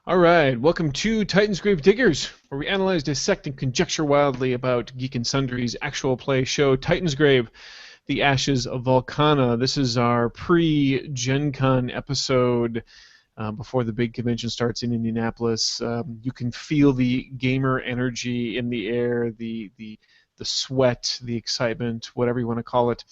All right, welcome to Titansgrave Diggers, where we analyze, dissect, and conjecture wildly about Geek and Sundry's actual play show, Titansgrave, the Ashes of Valkana. This is our pre-Gen Con episode before the big convention starts in Indianapolis. You can feel the gamer energy in the air, the sweat, the excitement, whatever you want to call it.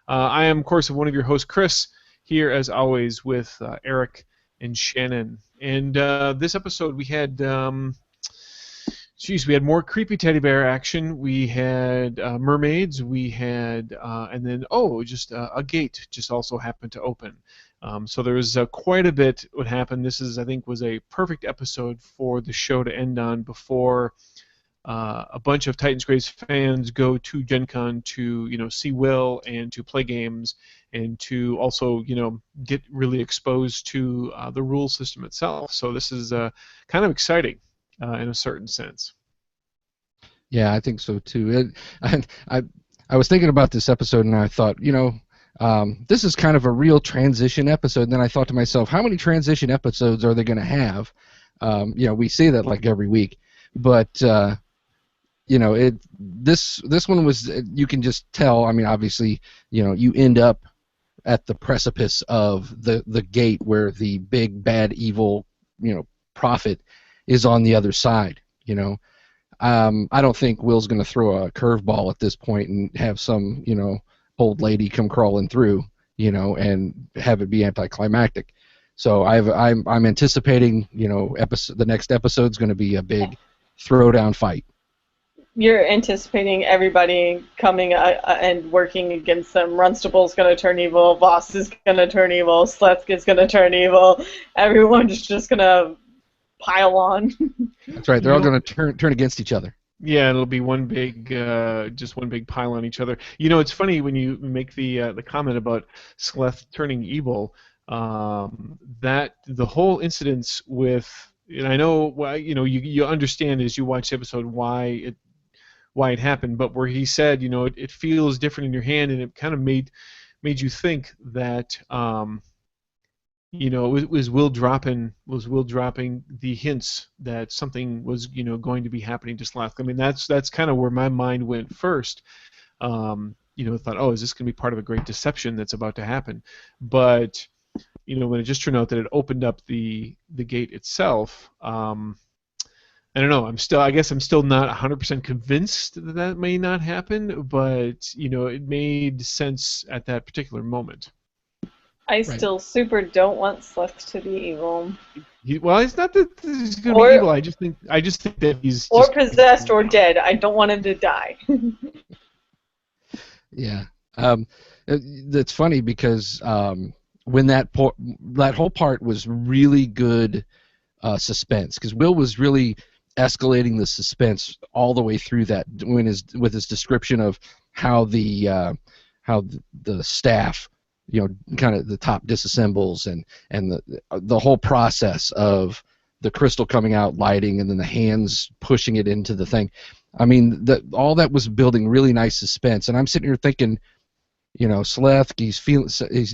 I am, of course, one of your hosts, Chris, here as always with Eric and Shannon. And this episode we had, we had more creepy teddy bear action. We had mermaids. We had, and then just a gate just also happened to open. So there was quite a bit what happened. This is, I think, was a perfect episode for the show to end on before a bunch of Titansgrave's fans go to Gen Con to see Will and to play games and to also get really exposed to the rule system itself. So this is kind of exciting in a certain sense. Yeah, I think so too. I was thinking about this episode and I thought, this is kind of a real transition episode. And then I thought to myself, how many transition episodes are they going to have? We say that like every week, but this one was, you can just tell. I mean, obviously, you end up at the precipice of the gate where the big bad evil prophet is on the other side. I don't think Will's going to throw a curveball at this point and have some old lady come crawling through and have it be anticlimactic. So I'm anticipating the next episode's going to be a big throwdown fight. You're anticipating everybody coming and working against them. Runstable's going to turn evil. Voss is going to turn evil. Slethk is going to turn evil. Everyone's just going to pile on. That's right. They're all going to turn against each other. Yeah, it'll be one big, just one big pile on each other. It's funny when you make the comment about Sleth turning evil. That the whole incidence with, and I know why. You understand as you watch the episode why it happened, but where he said, it feels different in your hand, and it kind of made you think that, it was Will dropping the hints that something was, going to be happening to Slack. I mean, that's kind of where my mind went first. Thought, oh, is this going to be part of a great deception that's about to happen? But, when it just turned out that it opened up the gate itself, I don't know. I guess I'm still not 100% convinced that may not happen, but it made sense at that particular moment. I still super don't want Sleth to be evil. Well, it's not that he's going to be evil. I just think that he's or possessed or dead. I don't want him to die. Yeah, that's funny because when that whole part was really good suspense, because Will was really escalating the suspense all the way through that with his description of how the staff, kind of the top disassembles and the whole process of the crystal coming out, lighting, and then the hands pushing it into the thing. I mean, all that was building really nice suspense, and I'm sitting here thinking, Sleth, he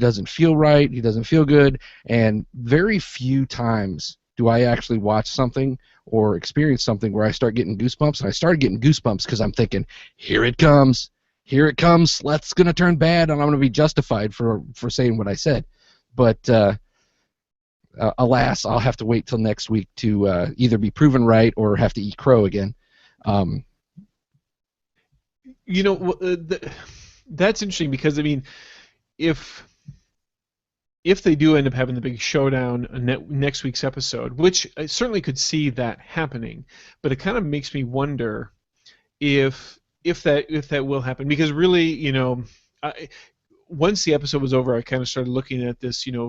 doesn't feel right, he doesn't feel good, and very few times do I actually watch something or experience something where I start getting goosebumps. And I started getting goosebumps because I'm thinking, here it comes. Sleth's going to turn bad, and I'm going to be justified for saying what I said. But alas, I'll have to wait till next week to either be proven right or have to eat crow again. That's interesting because, I mean, if they do end up having the big showdown next week's episode, which I certainly could see that happening, but it kind of makes me wonder if that will happen, because really, once the episode was over, I kind of started looking at this, the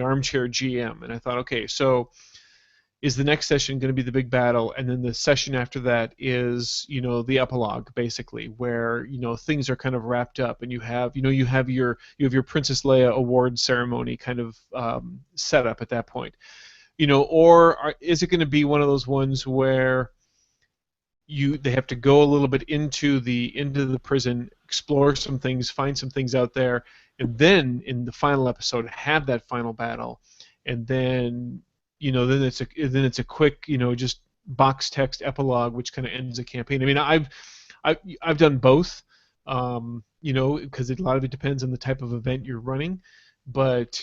armchair GM, and I thought, okay, so is the next session going to be the big battle, and then the session after that is, the epilogue, basically, where, things are kind of wrapped up, and you have your Princess Leia award ceremony kind of set up at that point, is it going to be one of those ones where they have to go a little bit into the prison, explore some things, find some things out there, and then in the final episode have that final battle, and then then it's a quick, just box text epilogue which kind of ends the campaign. I mean, I've done both, because a lot of it depends on the type of event you're running, but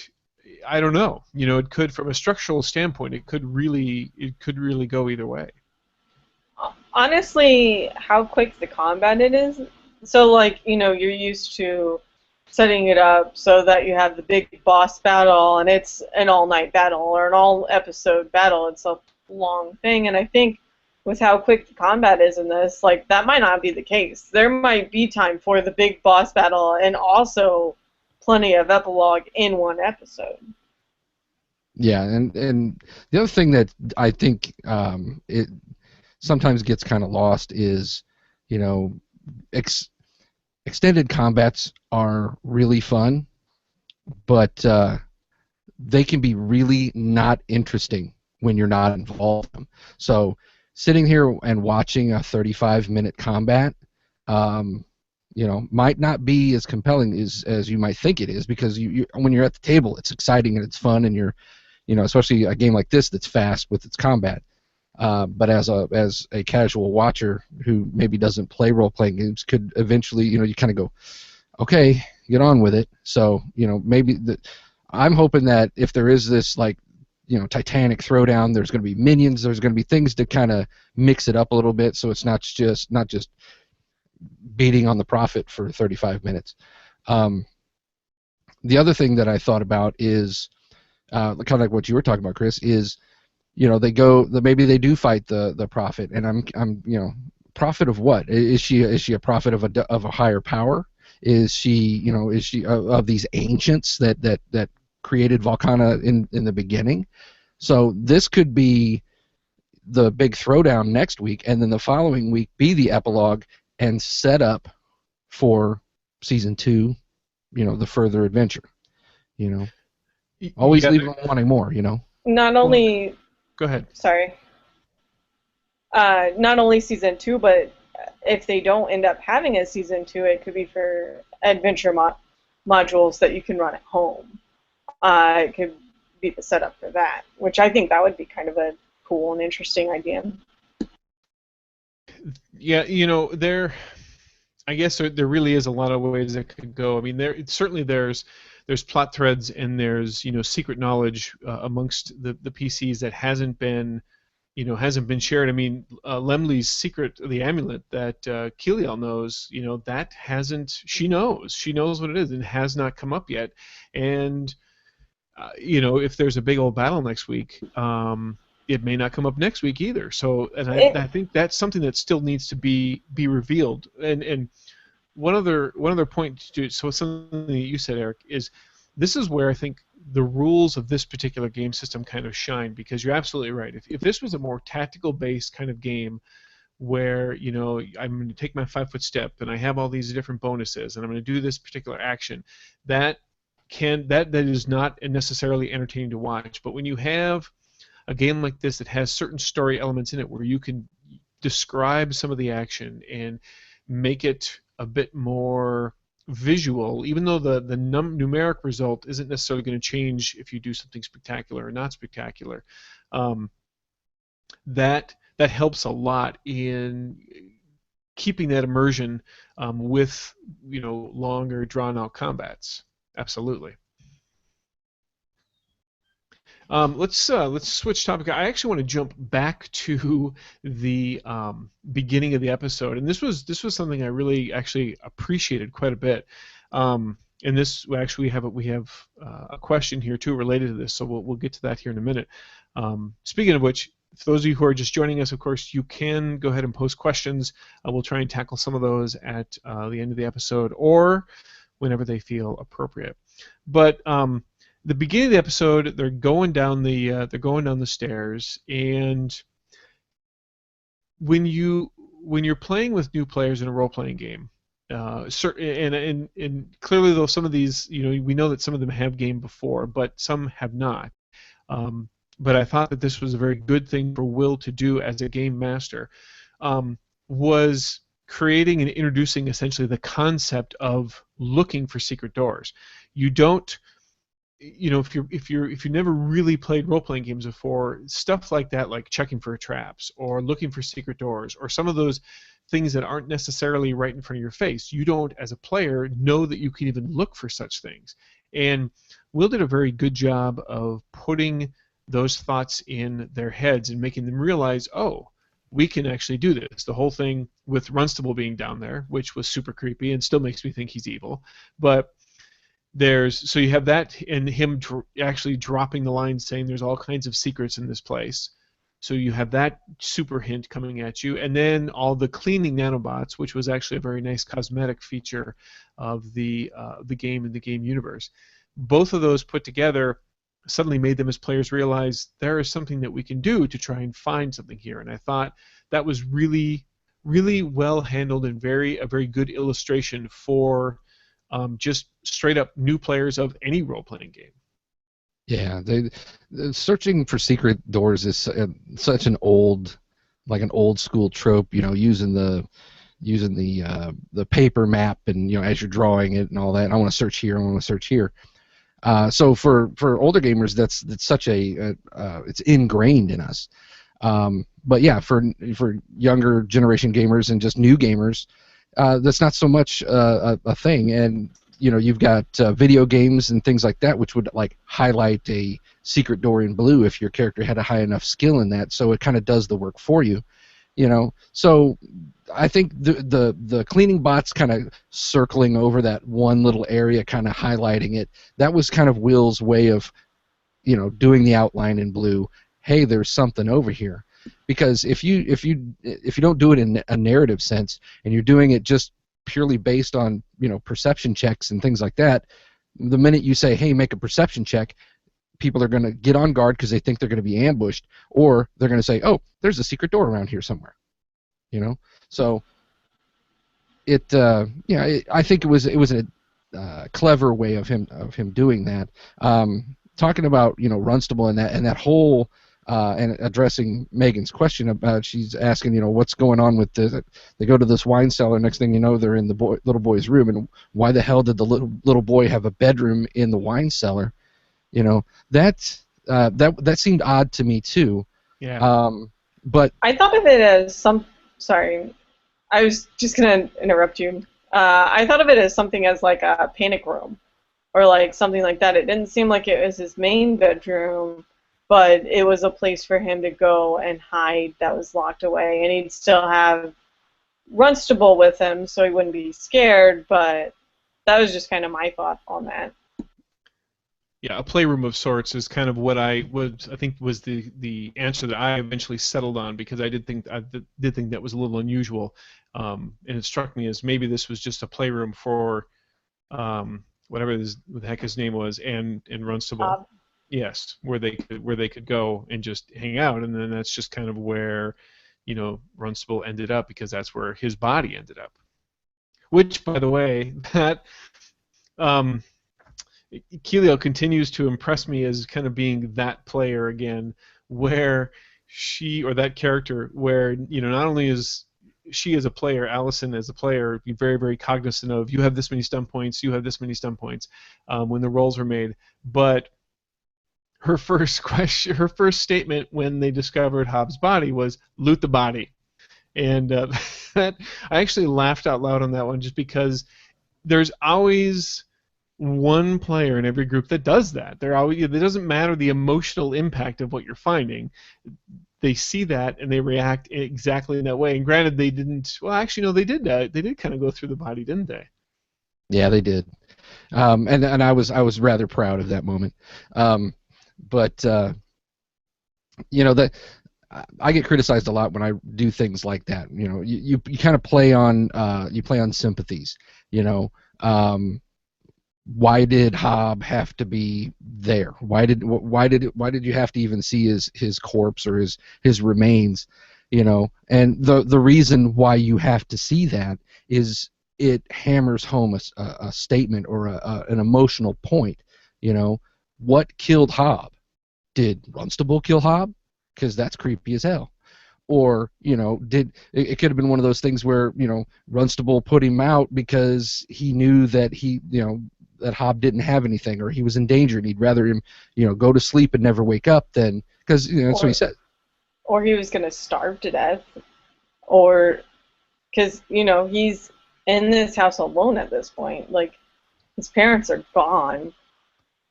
I don't know. It could, from a structural standpoint, it could really go either way. Honestly, how quick the combat it is. So, like, you're used to setting it up so that you have the big boss battle, and it's an all-night battle or an all-episode battle. It's a long thing, and I think with how quick the combat is in this, like, that might not be the case. There might be time for the big boss battle and also plenty of epilogue in one episode. Yeah, and the other thing that I think it sometimes gets kind of lost is, you know, extended combats are really fun, but they can be really not interesting when you're not involved in them. So sitting here and watching a 35-minute combat, might not be as compelling as you might think it is, because when you're at the table, it's exciting and it's fun, and especially a game like this that's fast with its combat. But as a casual watcher who maybe doesn't play role-playing games, could eventually, you kind of go, okay, get on with it. So, maybe I'm hoping that if there is this, like, Titanic throwdown, there's going to be minions, there's going to be things to kind of mix it up a little bit, so it's not just beating on the prophet for 35 minutes. The other thing that I thought about is kind of like what you were talking about, Chris, is maybe they do fight the prophet, and I'm prophet of what? Is she a prophet of a higher power? Is she of these ancients that created Valkana in the beginning? So this could be the big throwdown next week, and then the following week be the epilogue and set up for season 2, the further adventure. Always Yeah, leave them wanting more. Not only, go ahead. sorry, not only season 2, but if they don't end up having a season 2, it could be for adventure modules that you can run at home. It could be the setup for that, which I think that would be kind of a cool and interesting idea. Yeah, I guess there really is a lot of ways it could go. I mean, there's plot threads, and there's secret knowledge amongst the PCs that hasn't been shared. I mean, Lemley's secret, the amulet that Keliel knows, that hasn't. She knows what it is, and has not come up yet. And if there's a big old battle next week, it may not come up next week either. So, and I think that's something that still needs to be revealed. And one other point to, so something that you said, Eric, is this is where I think the rules of this particular game system kind of shine, because you're absolutely right. If this was a more tactical based kind of game, where I'm going to take my 5-foot step and I have all these different bonuses and I'm going to do this particular action, that is not necessarily entertaining to watch. But when you have a game like this that has certain story elements in it where you can describe some of the action and make it a bit more visual, even though the numeric result isn't necessarily going to change if you do something spectacular or not spectacular, that helps a lot in keeping that immersion with longer drawn out combats. Absolutely. Let's switch topic. I actually want to jump back to the beginning of the episode, and this was something I really actually appreciated quite a bit. And this actually we have a question here too related to this, so we'll get to that here in a minute. Speaking of which, for those of you who are just joining us, of course, you can go ahead and post questions. We'll try and tackle some of those at the end of the episode or whenever they feel appropriate. But the beginning of the episode, they're going down the stairs, and when you're playing with new players in a role-playing game, and clearly though some of these, we know that some of them have gamed before, but some have not. But I thought that this was a very good thing for Will to do as a game master, was creating and introducing essentially the concept of looking for secret doors. You don't if you never really played role-playing games before, stuff like that, like checking for traps or looking for secret doors or some of those things that aren't necessarily right in front of your face, you don't, as a player, know that you can even look for such things. And Will did a very good job of putting those thoughts in their heads and making them realize, oh, we can actually do this. The whole thing with Runstable being down there, which was super creepy and still makes me think he's evil, but so you have that, and him actually dropping the line saying there's all kinds of secrets in this place. So you have that super hint coming at you, and then all the cleaning nanobots, which was actually a very nice cosmetic feature of the game and the game universe. Both of those put together suddenly made them as players realize there is something that we can do to try and find something here. And I thought that was really, really well handled and a very good illustration for just straight up new players of any role-playing game. Yeah, searching for secret doors is such an old school trope. Using the paper map, and as you're drawing it and all that. I want to search here. I want to search here. So for older gamers, that's such it's ingrained in us. But yeah, for younger generation gamers and just new gamers, that's not so much a thing. And you've got video games and things like that, which would like highlight a secret door in blue if your character had a high enough skill in that, so it kind of does the work for you. So I think the cleaning bots kind of circling over that one little area, kind of highlighting it, that was kind of Will's way of doing the outline in blue. Hey, there's something over here. Because if you don't do it in a narrative sense, and you're doing it just purely based on perception checks and things like that, the minute you say, hey, make a perception check, people are going to get on guard because they think they're going to be ambushed, or they're going to say, oh, there's a secret door around here somewhere. So I think it was a clever way of him doing that. Talking about Runstable and that whole and addressing Megan's question about, she's asking what's going on with they go to this wine cellar, next thing you know they're in the little boy's room, and why the hell did the little boy have a bedroom in the wine cellar? That seemed odd to me too. Yeah. But I thought of it as sorry, I was just gonna interrupt you. I thought of it as something as like a panic room, or like something like that. It didn't seem like it was his main bedroom, but it was a place for him to go and hide that was locked away, and he'd still have Runstable with him, so he wouldn't be scared. But that was just kind of my thought on that. Yeah, a playroom of sorts is kind of what I think was the answer that I eventually settled on, because I did think that was a little unusual, and it struck me as maybe this was just a playroom for whatever the heck his name was, and Runstable. Yes, where they could go and just hang out, and then that's just kind of where Runstable ended up, because that's where his body ended up. Which, by the way, that Keelio continues to impress me as kind of being that player again, where that character, where not only is she as a player, Allison as a player, be very, very cognizant of, you have this many stun points, you have this many stun points, when the rolls are made, but her first statement when they discovered Hobbs' body was, loot the body. And that I actually laughed out loud on that one, just because there's always one player in every group that does that. It doesn't matter the emotional impact of what you're finding. They see that and they react exactly in that way. And granted, they didn't. Well, actually, no, they did. They did kind of go through the body, didn't they? Yeah, they did. And I was rather proud of that moment. But that I get criticized a lot when I do things like that. You kind of play on sympathies. Why did Hobb have to be there? Why did you have to even see his corpse or his remains? And the reason why you have to see that is it hammers home a statement or an emotional point. What killed Hobb? Did Runstable kill Hobb? Because that's creepy as hell. Or it could have been one of those things where Runstable put him out because he knew that Hob didn't have anything, or he was in danger, and he'd rather him, go to sleep and never wake up than, because that's what he said. Or he was gonna starve to death, or because he's in this house alone at this point. Like, his parents are gone,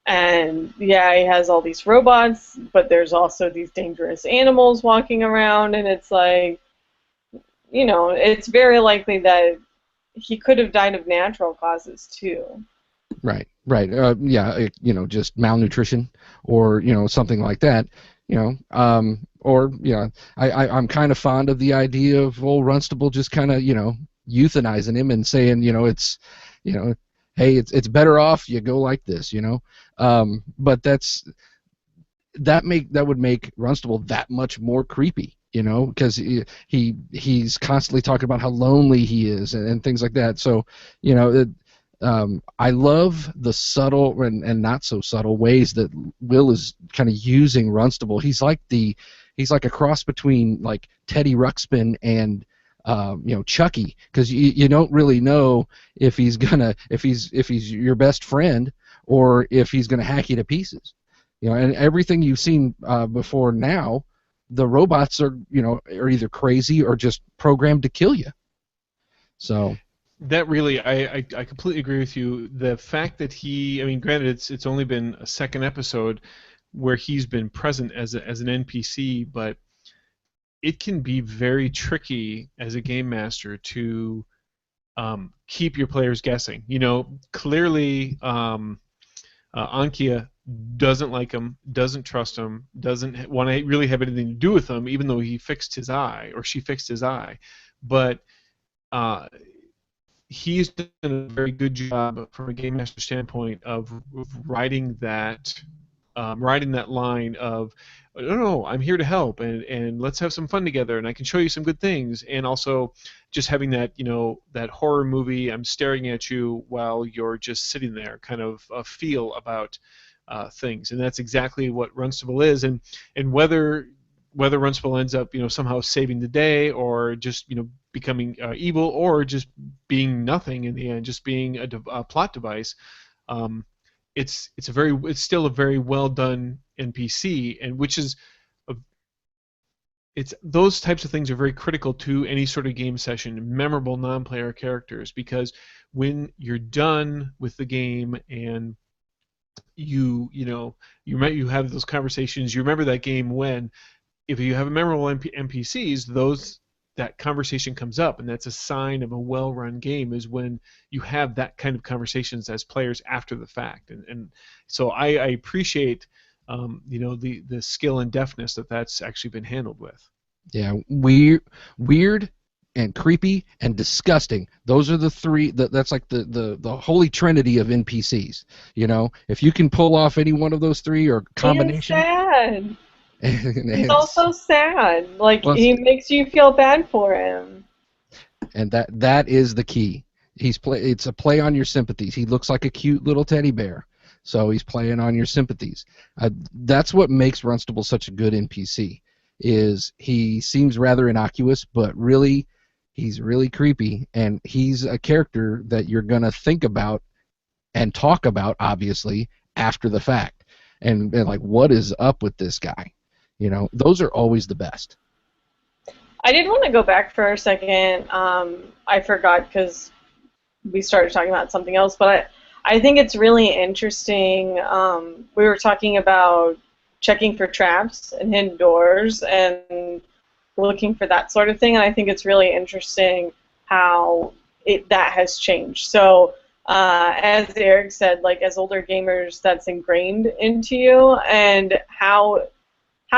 and yeah, he has all these robots, but there's also these dangerous animals walking around, and it's like, it's very likely that he could have died of natural causes too. Right. Yeah, just malnutrition, or something like that. Or I'm kind of fond of the idea of old Runstable just kind of euthanizing him and saying it's hey, it's better off you go like this. But that would make Runstable that much more creepy. Because he's constantly talking about how lonely he is and things like that. So I love the subtle and not so subtle ways that Will is kind of using Runstable. He's like a cross between like Teddy Ruxpin and Chucky, because you don't really know if he's your best friend or if he's gonna hack you to pieces. And everything you've seen before now, the robots are either crazy or just programmed to kill you. So that really, I completely agree with you. The fact that granted, it's only been a second episode where he's been present as an NPC, but it can be very tricky as a game master to keep your players guessing. Clearly, Ankia doesn't like him, doesn't trust him, doesn't want to really have anything to do with him, even though he fixed his eye, or she fixed his eye. But he's done a very good job from a game master standpoint of riding that line of, no, I'm here to help, and let's have some fun together, and I can show you some good things, and also just having that that horror movie, I'm staring at you while you're just sitting there kind of feel about things, and that's exactly what Runstable is, and whether Runstable ends up somehow saving the day, or just becoming evil, or just being nothing in the end, just being a plot device. It's still a very well done NPC, and it's those types of things are very critical to any sort of game session, memorable non-player characters, because when you're done with the game and you have those conversations, you remember that game when, if you have a memorable NPCs, that conversation comes up, and that's a sign of a well-run game, is when you have that kind of conversations as players after the fact, and so I appreciate the skill and deftness that's actually been handled with. Yeah, weird and creepy and disgusting. Those are the three. That's like the holy trinity of NPCs. If you can pull off any one of those three or combination. And sad. He's also sad. Like, he makes you feel bad for him. And that is the key. It's a play on your sympathies. He looks like a cute little teddy bear, so he's playing on your sympathies. That's what makes Runstable such a good NPC. Is he seems rather innocuous, but really, he's really creepy, and he's a character that you're gonna think about and talk about, obviously, after the fact, and like, what is up with this guy? Those are always the best. I did want to go back for a second. I forgot because we started talking about something else, but I think it's really interesting. We were talking about checking for traps and hidden doors and looking for that sort of thing, and I think it's really interesting how that has changed. So, as Eric said, like, as older gamers, that's ingrained into you, and how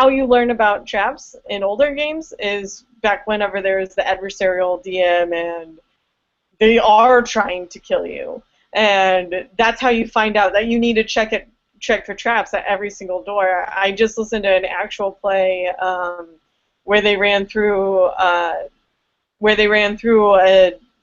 you learn about traps in older games is back whenever there was the adversarial DM and they are trying to kill you, and that's how you find out that you need to check for traps at every single door. I just listened to an actual play where they ran through a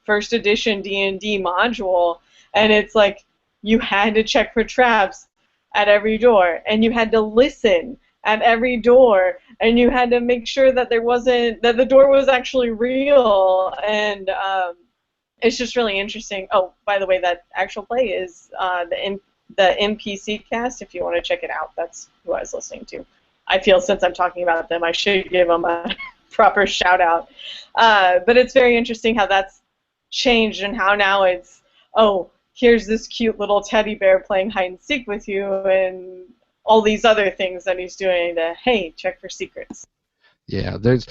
first edition D&D module, and it's like you had to check for traps at every door, and you had to listen at every door, and you had to make sure that the door was actually real, and it's just really interesting. Oh, by the way, that actual play is the NPC cast. If you want to check it out, that's who I was listening to. I feel since I'm talking about them, I should give them a proper shout out. But it's very interesting how that's changed and how now it's, oh, here's this cute little teddy bear playing hide and seek with you and all these other things that he's doing to, hey, check for secrets. Yeah, there's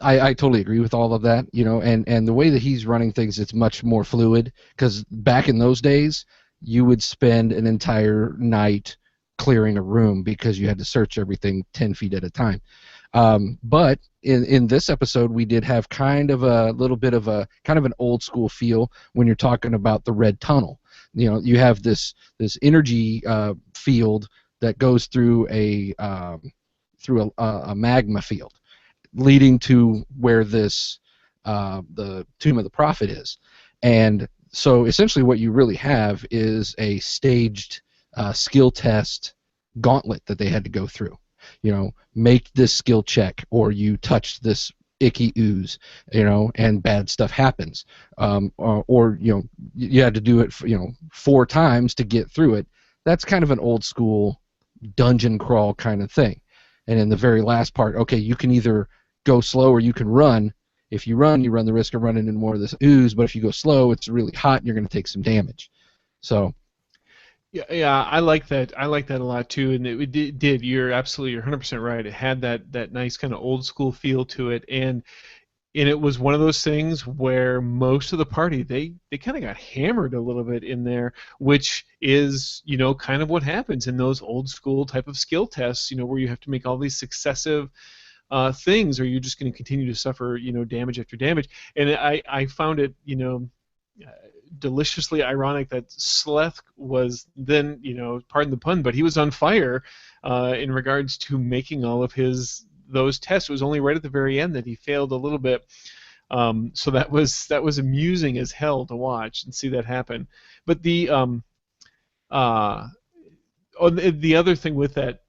I totally agree with all of that, and the way that he's running things, it's much more fluid, because back in those days, you would spend an entire night clearing a room because you had to search everything 10 feet at a time. But in this episode, we did have kind of a little bit of a kind of an old school feel when you're talking about the red tunnel. You have this energy field that goes through a magma field, leading to where this the Tomb of the Prophet is. And so essentially what you really have is a staged skill test gauntlet that they had to go through. Make this skill check or you touch this icky ooze, and bad stuff happens. Or you had to do it 4 times to get through it. That's kind of an old school dungeon crawl kind of thing. And in the very last part, okay, you can either go slow or you can run. If you run, you run the risk of running into more of this ooze, but if you go slow, it's really hot and you're going to take some damage. So yeah, I like that. I like that a lot too, and it did. You're 100% right. It had that nice kind of old school feel to it, and it was one of those things where most of the party they kind of got hammered a little bit in there, which is kind of what happens in those old school type of skill tests, where you have to make all these successive things, or you're just going to continue to suffer damage after damage. And I found it deliciously ironic that Sleth was then, pardon the pun, but he was on fire in regards to making all of those tests. It was only right at the very end that he failed a little bit. So that was amusing as hell to watch and see that happen. But the other thing with that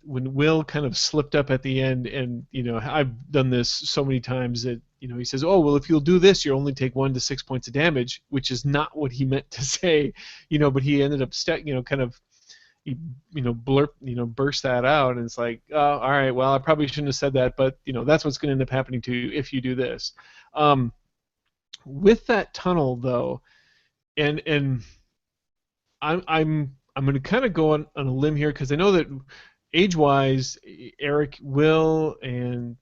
when Will kind of slipped up at the end, and I've done this so many times that he says, oh well, if you'll do this, you'll only take 1 to 6 points of damage, which is not what he meant to say, but he ended up kind of burst that out, and it's like, oh, all right, well, I probably shouldn't have said that, but that's what's going to end up happening to you if you do this. With that tunnel though, and I'm going to kind of go on a limb here, because I know that age-wise, Eric, Will, and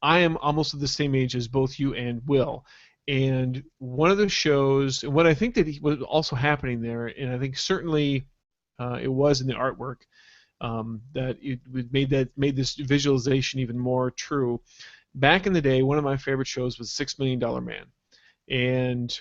I am almost at the same age as both you and Will. And one of the shows, and what I think that was also happening there, and I think certainly it was in the artwork, that it made this visualization even more true. Back in the day, one of my favorite shows was $6 Million Man, and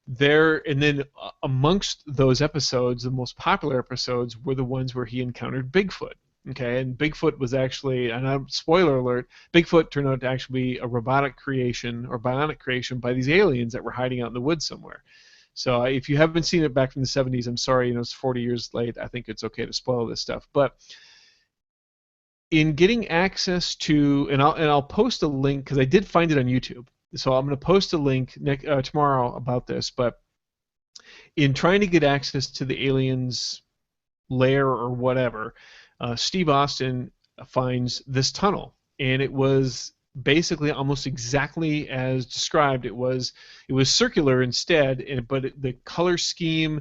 then amongst those episodes, the most popular episodes were the ones where he encountered Bigfoot. Okay, and Bigfoot was actually, and spoiler alert, Bigfoot turned out to actually be a robotic creation or bionic creation by these aliens that were hiding out in the woods somewhere. So if you haven't seen it back from the 70s, I'm sorry, it's 40 years late. I think it's okay to spoil this stuff. But in getting access to, and I'll post a link, because I did find it on YouTube. So I'm going to post a link tomorrow about this. But in trying to get access to the aliens' lair or whatever, Steve Austin finds this tunnel, and it was basically almost exactly as described. It was circular instead, but the color scheme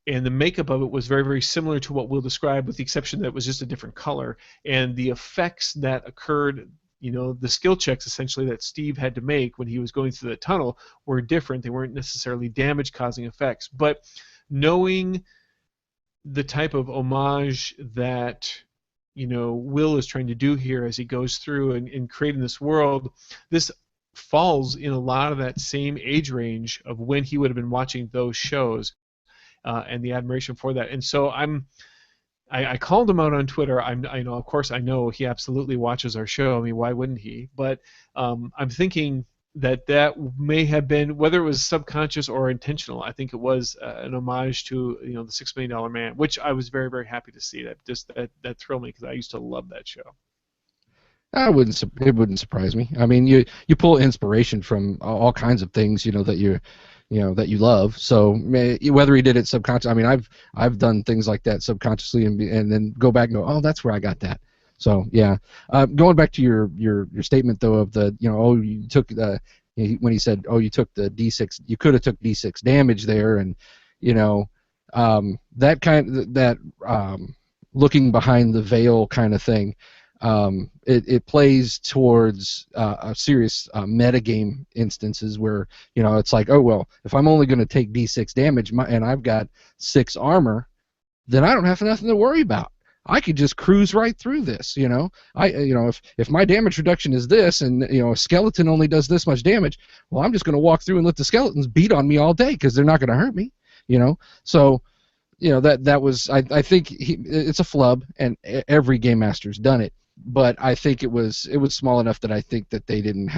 and the makeup of it was very, very similar to what we'll describe, with the exception that it was just a different color. And the effects that occurred, the skill checks essentially that Steve had to make when he was going through the tunnel were different. They weren't necessarily damage-causing effects. But knowing the type of homage that Will is trying to do here as he goes through and creating this world, this falls in a lot of that same age range of when he would have been watching those shows, and the admiration for that. And so I called him out on Twitter. Of course, I know he absolutely watches our show. I mean, why wouldn't he? But I'm thinking that may have been, whether it was subconscious or intentional, I think it was an homage to the $6 Million Man, which I was very, very happy to see. That thrilled me, because I used to love that show. It wouldn't surprise me. I mean, you pull inspiration from all kinds of things, that that you love. So whether he did it subconsciously, I mean, I've done things like that subconsciously, and then go back and go, oh, that's where I got that. So yeah, going back to your statement though of the oh, you took the when he said, oh, you took the D6, you could have took D6 damage there, and that looking behind the veil kind of thing. It plays towards a serious metagame instances where it's like, oh well, if I'm only going to take D6 damage and I've got 6 armor, then I don't have nothing to worry about. I could just cruise right through this. If my damage reduction is this, and a skeleton only does this much damage, well, I'm just going to walk through and let the skeletons beat on me all day because they're not going to hurt me. So that was I think it's a flub, and every game master's done it. But I think it was small enough that I think that they didn't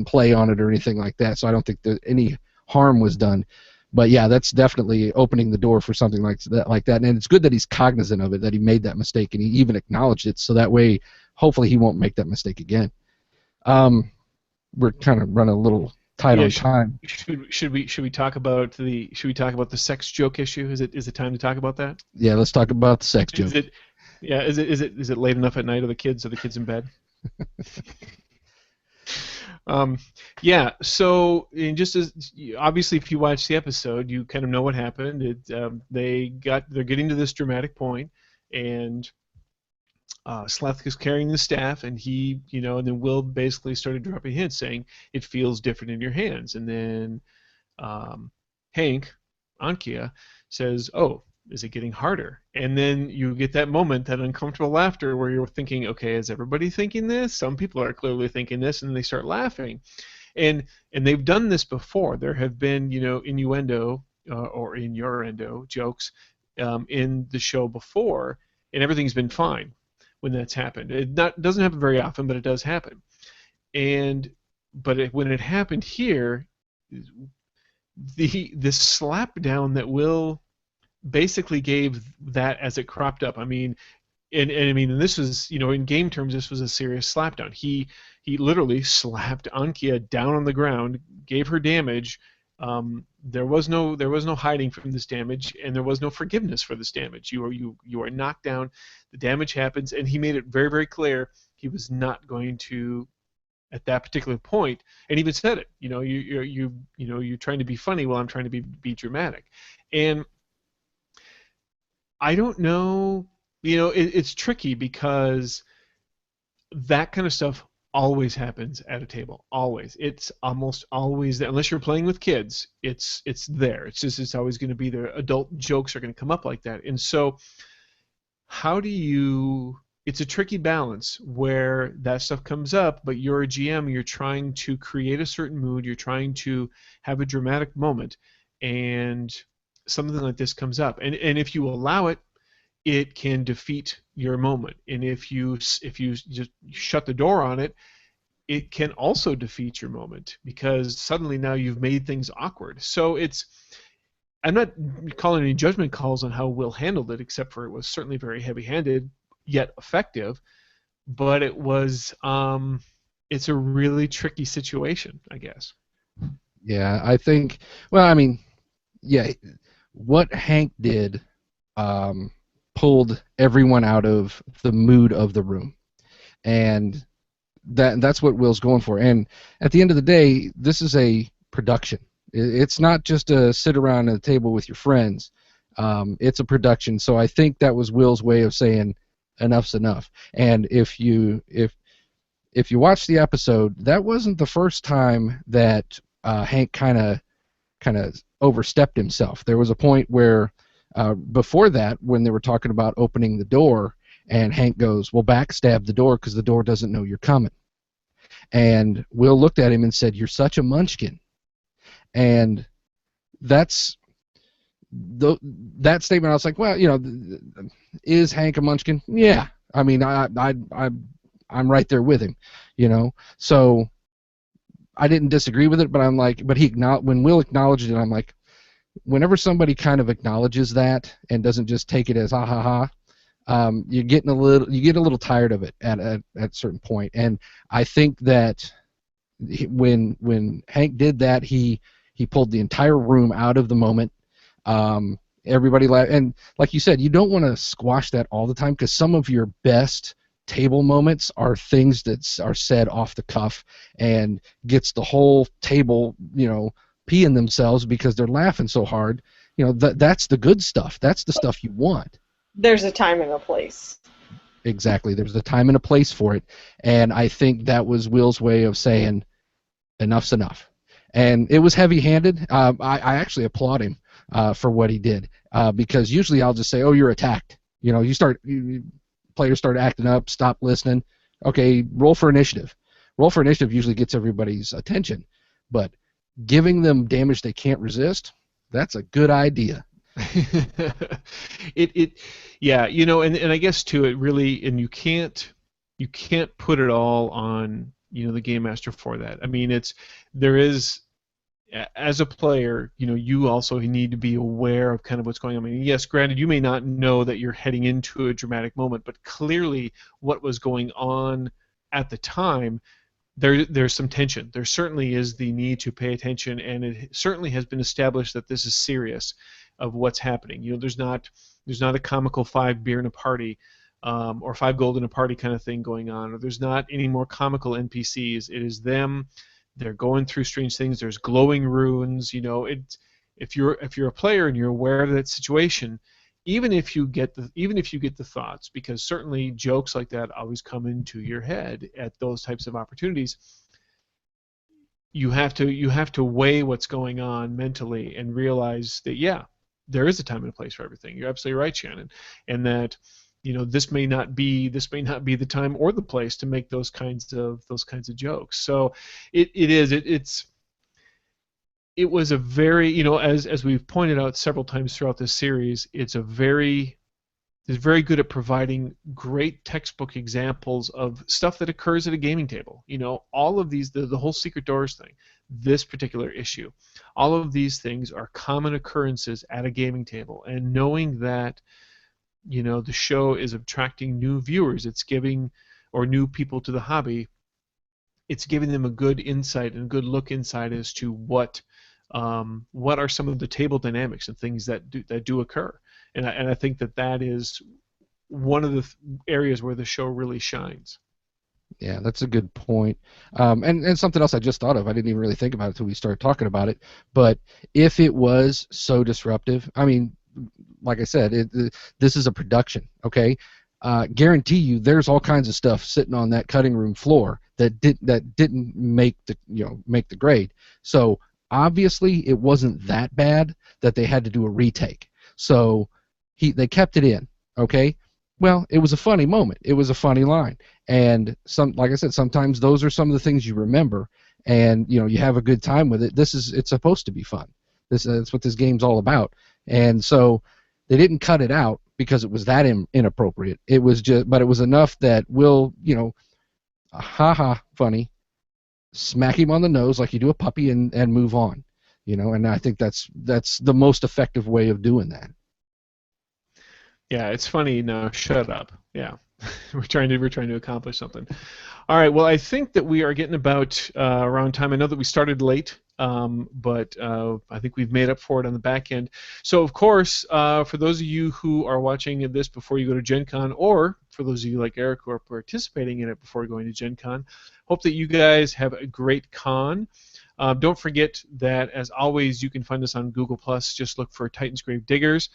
play on it or anything like that. So I don't think that any harm was done. But yeah, that's definitely opening the door for something like that. And it's good that he's cognizant of it, that he made that mistake, and he even acknowledged it. So that way, hopefully, he won't make that mistake again. We're kind of running a little tight on time. Should we talk about the sex joke issue? Is it time to talk about that? Yeah, let's talk about the sex joke. Is it late enough at night? Are the kids in bed? Yeah. So, just as obviously, if you watch the episode, you kind of know what happened. They're getting to this dramatic point, and Slath is carrying the staff, and he, and then Will basically started dropping hints saying it feels different in your hands, and then Hank, Ankia, says, "Oh, is it getting harder?" And then you get that moment, that uncomfortable laughter, where you're thinking, "Okay, is everybody thinking this? Some people are clearly thinking this," and they start laughing, and they've done this before. There have been, innuendo or innuendo jokes in the show before, and everything's been fine when that's happened. It doesn't happen very often, but it does happen. When it happened here, this slap down that Will basically gave that as it cropped up. I mean, and this was, in game terms, this was a serious slapdown. He literally slapped Ankia down on the ground, gave her damage. There was no hiding from this damage, and there was no forgiveness for this damage. You are knocked down. The damage happens, and he made it very, very clear he was not going to, at that particular point, and even said it. You're trying to be funny while I'm trying to be dramatic, and I don't know. It's tricky because that kind of stuff always happens at a table. Always. It's almost always there. Unless you're playing with kids, it's there. It's always going to be there. Adult jokes are going to come up like that. And so it's a tricky balance where that stuff comes up, but you're a GM, you're trying to create a certain mood, you're trying to have a dramatic moment, and something like this comes up. And if you allow it, it can defeat your moment. And if you just shut the door on it, it can also defeat your moment, because suddenly now you've made things awkward. So I'm not calling any judgment calls on how Will handled it, except for it was certainly very heavy-handed, yet effective. But it was it's a really tricky situation, I guess. Yeah, I think. Well, I mean, yeah, what Hank did pulled everyone out of the mood of the room, and that's what Will's going for. And at the end of the day, this is a production. It's not just a sit around at a table with your friends. It's a production. So I think that was Will's way of saying enough's enough. And if you watch the episode, that wasn't the first time that Hank kind of overstepped himself. There was a point where before that, when they were talking about opening the door, and Hank goes, "Well, backstab the door because the door doesn't know you're coming." And Will looked at him and said, "You're such a munchkin." And that statement, I was like, well, is Hank a munchkin? Yeah. I mean, I'm right there with him, So I didn't disagree with it, but I'm like, when Will acknowledged it, I'm like, whenever somebody kind of acknowledges that and doesn't just take it as ha ha ha, you get a little tired of it at a certain point. And I think that when Hank did that, he pulled the entire room out of the moment. Everybody laughed, and like you said, you don't want to squash that all the time, because some of your best table moments are things that are said off the cuff and gets the whole table, peeing themselves because they're laughing so hard. That's the good stuff. That's the stuff you want. There's a time and a place. Exactly. There's a time and a place for it, and I think that was Will's way of saying enough's enough. And it was heavy-handed. I actually applaud him for what he did, because usually I'll just say, "Oh, you're attacked." Players start acting up, stop listening. Okay, roll for initiative. Roll for initiative usually gets everybody's attention, but giving them damage they can't resist, that's a good idea. Yeah, and I guess too, it really, and you can't put it all on the game master for that. I mean, there is, as a player, you also need to be aware of kind of what's going on. I mean, yes, granted, you may not know that you're heading into a dramatic moment, but clearly what was going on at the time, there's some tension. There certainly is the need to pay attention, and it certainly has been established that this is serious of what's happening. There's not a comical 5 beer in a party, or 5 gold in a party kind of thing going on, or there's not any more comical NPCs. It is them. They're going through strange things. There's glowing runes. If you're a player and you're aware of that situation, even if you get the thoughts, because certainly jokes like that always come into your head at those types of opportunities. You have to weigh what's going on mentally and realize that there is a time and a place for everything. You're absolutely right, Shannon, and that this may not be the time or the place to make those kinds of jokes. So it was a very, as we've pointed out several times throughout this series, it's very good at providing great textbook examples of stuff that occurs at a gaming table. All of these, the whole secret doors thing, this particular issue, all of these things are common occurrences at a gaming table, and knowing that the show is attracting new viewers, it's giving, or new people to the hobby, it's giving them a good insight and a good look inside as to what are some of the table dynamics and things that do occur. And I think that is one of the areas where the show really shines. Yeah, that's a good point. And something else I just thought of, I didn't even really think about it until we started talking about it, but if it was so disruptive, I mean, like I said, this is a production, okay? Guarantee you there's all kinds of stuff sitting on that cutting room floor that didn't make the grade. So obviously it wasn't that bad that they had to do a retake. So they kept it in, okay? Well, it was a funny moment. It was a funny line. And like I said, sometimes those are some of the things you remember, and you have a good time with it. It's supposed to be fun. That's what this game's all about. And so they didn't cut it out because it was that inappropriate. It was but it was enough that Will, haha, funny, smack him on the nose like you do a puppy and move on, and I think that's the most effective way of doing that. Yeah, it's funny. No, shut up. Yeah, we're trying to accomplish something. All right. Well, I think that we are getting about around time. I know that we started late, but I think we've made up for it on the back end. So, of course, for those of you who are watching this before you go to Gen Con, or for those of you like Eric who are participating in it before going to Gen Con, hope that you guys have a great con. Don't forget that, as always, you can find us on Google+. Just look for Titansgrave Diggers.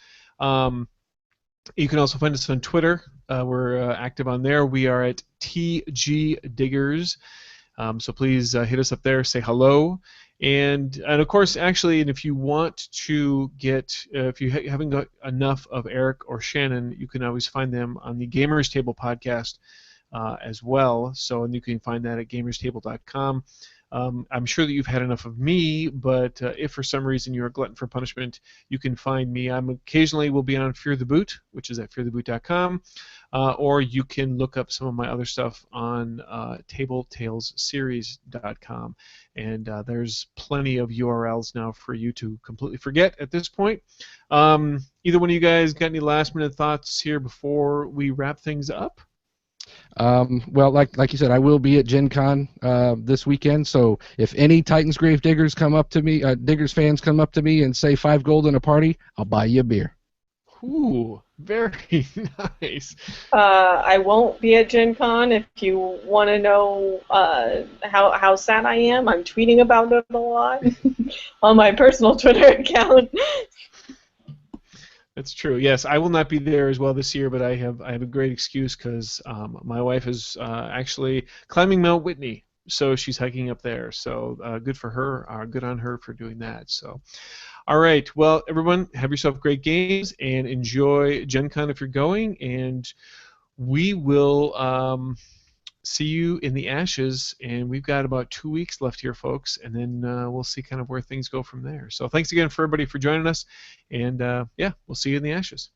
You can also find us on Twitter. We're active on there. We are at TG Diggers. So please hit us up there, say hello. And of course, actually, and if you want to get, if you haven't got enough of Eric or Shannon, you can always find them on the Gamers Table podcast as well. So, and you can find that at gamerstable.com. I'm sure that you've had enough of me, but if for some reason you're a glutton for punishment, you can find me. I'm occasionally will be on Fear the Boot, which is at feartheboot.com, or you can look up some of my other stuff on tabletalesseries.com. And there's plenty of URLs now for you to completely forget at this point. Either one of you guys got any last minute thoughts here before we wrap things up? Well, like you said, I will be at Gen Con this weekend. So if any Titansgrave Diggers come up to me, Diggers fans come up to me and say 5 gold in a party, I'll buy you a beer. Ooh, very nice. I won't be at Gen Con. If you want to know how sad I am, I'm tweeting about it a lot on my personal Twitter account. That's true. Yes, I will not be there as well this year, but I have a great excuse because my wife is actually climbing Mount Whitney, so she's hiking up there. So good for her. Good on her for doing that. So, all right. Well, everyone, have yourself great games and enjoy Gen Con if you're going, and we will see you in the Ashes, and we've got about 2 weeks left here, folks, and then we'll see kind of where things go from there. So thanks again for everybody for joining us, and yeah, we'll see you in the Ashes.